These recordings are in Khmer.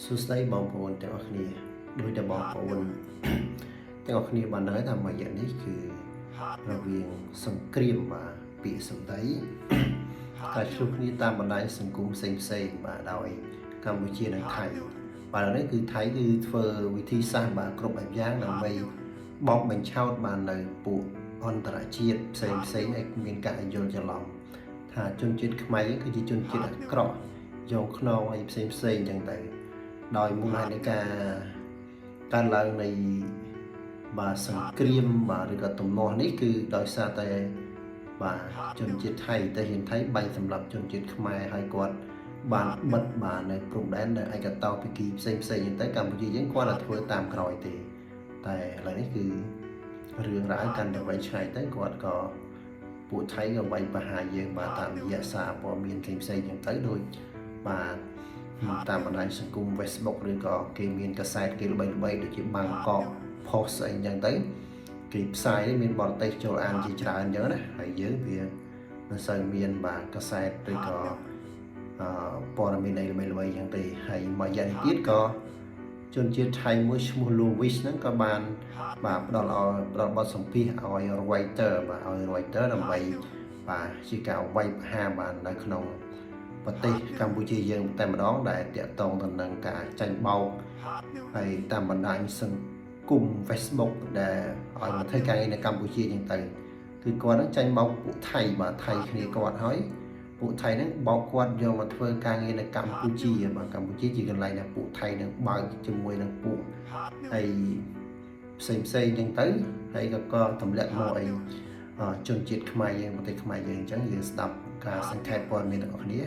សួស្តីបងប្អូនទាំងអស់គ្នាដោយតែបងប្អូនទាំងអស់គ្នាបានដឹងថាមួយរយៈនេះគឺរវាងសង្គ្រាមបាទពាក្យសម្ដីការឆ្លុះគ្នាតាមបណ្ដាញសង្គមផ្សេងបាទដោយកម្ពុជានិងថៃបាទនេះគឺថៃគឺធ្វើវិធីសាស្ត្របាទគ្រប់បែបយ៉ាងដើម្បីបោកបញ្ឆោតបាននៅពួកអន្តរជាតិផ្សេងឲ្យមានការយល់ច្រឡំថាជនជាតិខ្មែរគឺជាជនជាតិអាក្រក់យកខ្នងអីផ្សេងអញ្ចឹងទៅដោយមូលហេតុនៃការកើតឡើងនៃបាទសង្គ្រាមបាទឬក៏ទំនាស់នេះគឺដោយសារតែបាទជនជាតិថៃតែហ៊ានថៃបាញ់សម្រាប់ជនជាតិខ្មែរហើយគាត់បានបិទបាទនៅព្រំដែននៅឯកតោភាគីផ្សេងហ្នឹងទៅកម្ពុជាយើងគាត់តែធ្វើតាមក្រោយទេតែឥឡូវនេះគឺរឿងរ៉ាវកាន់តែវែងឆ្ងាយទៅគាត់ក៏ពួកថៃក៏វាយប្រហារយើងបាទតាមរយៈសារព័ត៌មានផ្សេងហ្នឹងទៅដូចបាទតាមបណ្ដាញសង្គម Facebook ឬក៏គេមានកសែតគេល្បីដូចជាបាងកក post អីចឹងទៅគេផ្សាយមានបទទេសចូលអានជាច្រើនអញ្ចឹងណាហើយយើងវាមិនសូវមានបាទកសែតឬក៏ព័ត៌មានអីល្បីអញ្ចឹងទេហើយមួយយ៉ាងទៀតក៏ជនជាតិថៃមួយឈ្មោះ Louis ហ្នឹងក៏បានបាទផ្ដល់បទសម្ភាសឲ្យ Reuters បាទឲ្យ Reuters ដើម្បីបាទជាការវាយប្រហារបាទនៅក្នុងប្រទេសកម្ពុជាយើងតែម្ដងដែលតាក់ទងទៅនឹងការចាញ់បោកហើយតាមបណ្ដាញសង្គម Facebook ដែលឲ្យមកធ្វើការងារនៅកម្ពុជាចឹងទៅគឺគាត់នឹងចាញ់បោកពួកថៃបាទថៃគ្នាគាត់ហើយពួកថៃហ្នឹងបោកគាត់យកមកធ្វើការងារនៅកម្ពុជាបាទកម្ពុជាជាកន្លែងដែលពួកថៃនឹងបើកជាមួយនឹងពួកហើយផ្សេងចឹងទៅហើយក៏ទម្លាក់មកអីជនជាតិខ្មែរយើងប្រទេសខ្មែរយើងអញ្ចឹងយើងស្ដាប់ការសង្ខេបព័ត៌មានរបស់គ្នា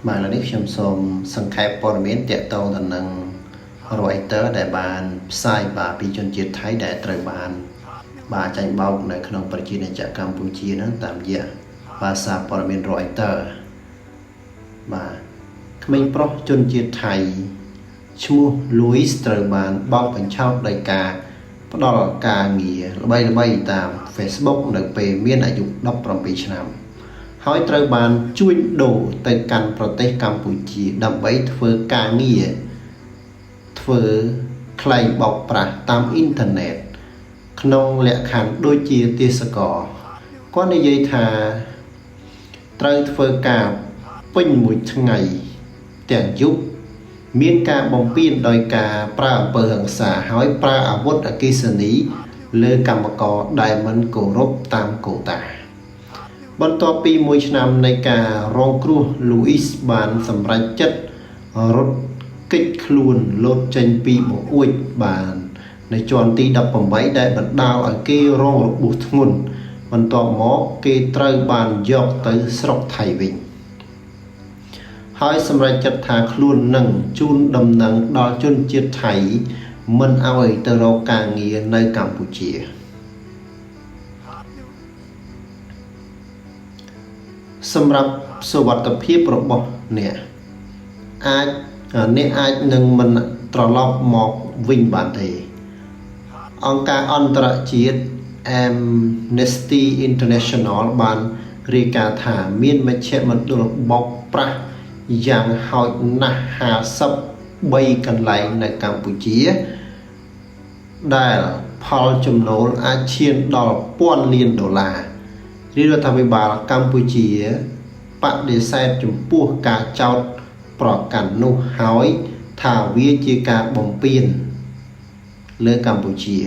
បាទឥឡូវនេះខ្ញុំសូមសង្ខេបព័ត៌មានទាក់ទងទៅនឹង Reuters ដែលបានផ្សាយបាទពីជនជាតិថៃដែលត្រូវបានបាទចាញ់បោកនៅក្នុងប្រជាណាចក្រកម្ពុជាហ្នឹងតាមរយៈភាសាព័ត៌មាន Reuters បាទក្មេងប្រុសជនជាតិថៃឈ្មោះ Louis ត្រូវបានបោកបញ្ឆោតដោយការផ្ដល់ការងារល្បីតាម Facebook នៅពេលមានអាយុ17ឆ្នាំហើយត្រូវបានជួញដូរទៅកាន់ប្រទេសកម្ពុជាដើម្បីធ្វើការងារធ្វើក្លែងបោកប្រាស់តាមអ៊ីនធឺណិតក្នុងលក្ខខណ្ឌដូចជាទេសកលគាត់និយាយថាត្រូវធ្វើការពេញមួយថ្ងៃទាំងយប់មានការបំពានដោយការប្រើអំពើហិង្សាហើយប្រើអាវុធអគ្គិសនីលើកម្មករដែលមិនគោរពតាមកូតាបន្ទាប់ពីមួយឆ្នាំនៃការរងគ្រោះ Louis បានសម្រេចចិត្តរត់គេចខ្លួនលោតចេញពីបង្អួចបាននៅជាន់ទី18ដែលបណ្ដាលឲ្យគេរងរបួសធ្ងន់បន្ទាប់មកគេត្រូវបានយកទៅស្រុកថៃវិញហើយសម្រេចចិត្តថាខ្លួននឹងជូនដំណឹងដល់ជនជាតិថៃមិនឲ្យទៅរកការងារនៅកម្ពុជាសម្រាប់សុវត្ថិភាពរបស់អ្នកអាចនឹងមិនត្រឡប់មកវិញបានទេអង្គការអន្តរជាតិ Amnesty International បានរាយការណ៍ថាមានមជ្ឈមណ្ឌលបោកប្រាស់យ៉ាងហោចណាស់53កន្លែងនៅកម្ពុជាដែលផលចំណូលអាចឈានដល់$1000 លានរាជរដ្ឋាភិបាលកម្ពុជាបដិសេធចំពោះការចោទប្រកាន់នោះហើយថាវាជាការបំពានលើកម្ពុជា